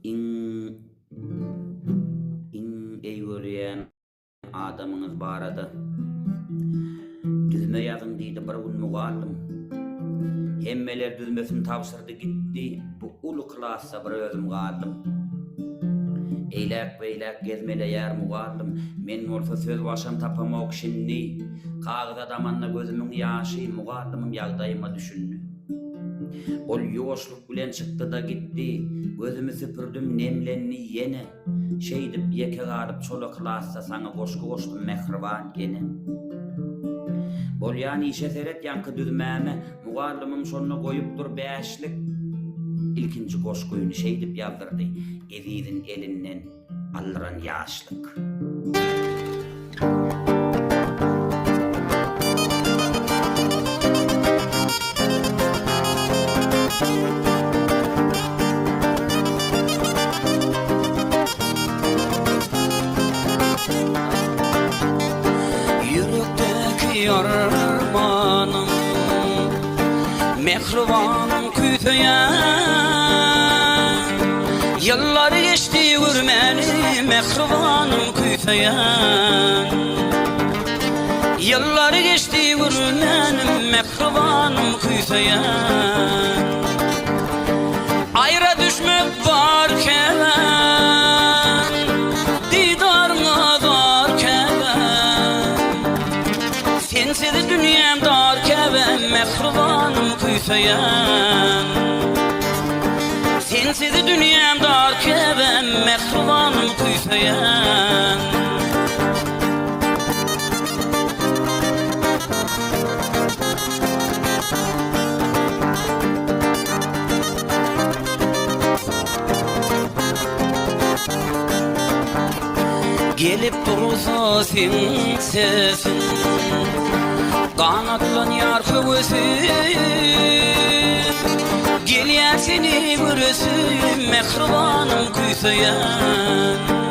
iň eýwelýän adamyňyz barada. Düzme ýazyn diýdi bir gün mugallym. Hemmeler düzmesini tapşyrdy gitdi. Bu ulu klassa bir özüm galdym. Eýlek beýlek gezmeleýär mugallym. Men bolsa söz başam tapamak şinni. Kağıda damanna gözümün ýaşy mugallymym ýagdaýyma düşündi. Ol ýoşluk bilen çykdy da gitdi. Gözümi süpürdüm nemlenni ýene. Şeýdip ýeke galyp çola klassa saňa goşky goşdum mehriban gene. Bolýan işe seret ýanky düzmäme mugallymym şonu goýupdyr bäşlik. İlkinci goşguýuny şeýdip ýazdyrdy. Ezizin elinden allyran ýaşlyk. Yürekdeki armanım mehribanım küýseýän. Yıllar geçti görmeli mehribanım küýseýän. Yıllar geçti görmenim mehribanım küýseýän. Aýra düşmek barken didarına darken sensiz dünyam darken mehribanım küýseýän. Sensiz dünyam darken mehribanım küýseýän. Gelip dursa senin sesin kanatlanýar höwesim. Gelýär seni göresim mehribanım küýseýän.